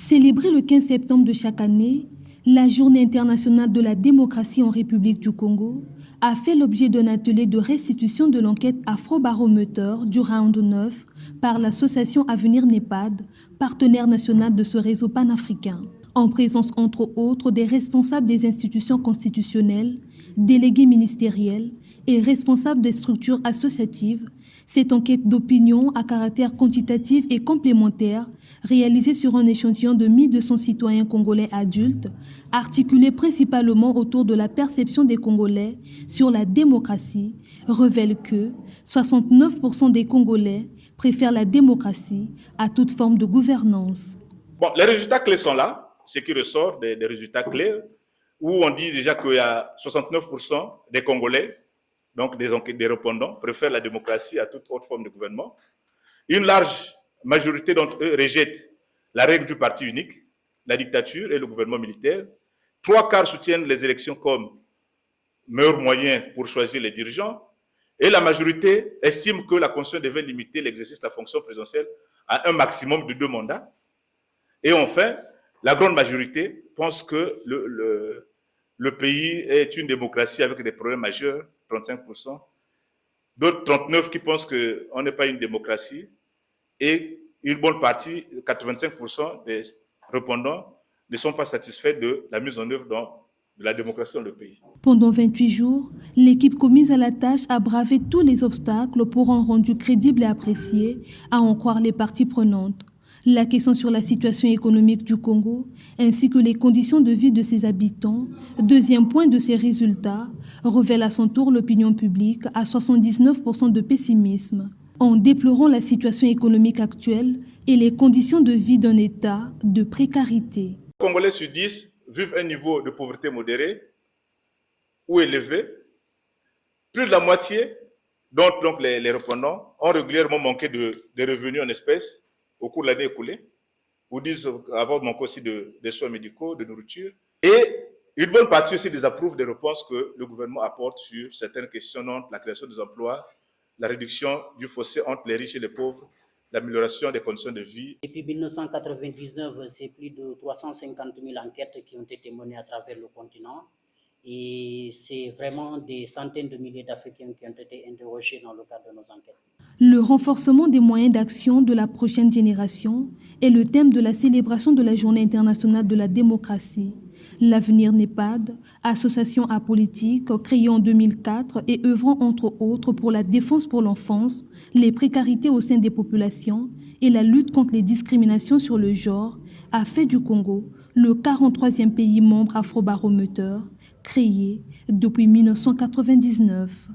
Célébrée le 15 septembre de chaque année, la Journée internationale de la démocratie en République du Congo a fait l'objet d'un atelier de restitution de l'enquête Afrobaromètre du Round 9 par l'association Avenir NEPAD, partenaire national de ce réseau panafricain. En présence entre autres des responsables des institutions constitutionnelles, délégués ministériels et responsables des structures associatives, cette enquête d'opinion à caractère quantitatif et complémentaire, réalisée sur un échantillon de 1200 citoyens congolais adultes, articulée principalement autour de la perception des Congolais sur la démocratie, révèle que 69% des Congolais préfèrent la démocratie à toute forme de gouvernance. Bon, les résultats clés sont là. Ce qui ressort des résultats clés, où on dit déjà qu'il y a 69% des Congolais, donc des répondants, préfèrent la démocratie à toute autre forme de gouvernement. Une large majorité d'entre eux rejettent la règle du parti unique, la dictature et le gouvernement militaire. 3/4 soutiennent les élections comme meilleur moyen pour choisir les dirigeants. Et la majorité estime que la Constitution devait limiter l'exercice de la fonction présidentielle à un maximum de 2 mandats. Et enfin, la grande majorité pense que le pays est une démocratie avec des problèmes majeurs, 35%. D'autres 39% qui pensent qu'on n'est pas une démocratie. Et une bonne partie, 85% des répondants, ne sont pas satisfaits de la mise en œuvre de la démocratie dans le pays. Pendant 28 jours, l'équipe commise à la tâche a bravé tous les obstacles pour un rendu crédible et apprécié, à en croire les parties prenantes. La question sur la situation économique du Congo, ainsi que les conditions de vie de ses habitants, deuxième point de ces résultats, révèle à son tour l'opinion publique à 79% de pessimisme, en déplorant la situation économique actuelle et les conditions de vie d'un État de précarité. Les Congolais sur 10 vivent un niveau de pauvreté modéré ou élevé. Plus de la moitié, donc les répondants, ont régulièrement manqué de revenus en espèces au cours de l'année écoulée, ou disent avoir manqué aussi des soins médicaux, de nourriture. Et une bonne partie aussi désapprouve des réponses que le gouvernement apporte sur certaines questions, dont la création des emplois, la réduction du fossé entre les riches et les pauvres, l'amélioration des conditions de vie. Depuis 1999, c'est plus de 350 000 enquêtes qui ont été menées à travers le continent. Et c'est vraiment des centaines de milliers d'Africains qui ont été interrogés dans le cadre de nos enquêtes. Le renforcement des moyens d'action de la prochaine génération est le thème de la célébration de la Journée internationale de la démocratie. L'Avenir NEPAD, association apolitique créée en 2004 et œuvrant entre autres pour la défense pour l'enfance, les précarités au sein des populations et la lutte contre les discriminations sur le genre, a fait du Congo le 43e pays membre Afrobaromètre, créé depuis 1999.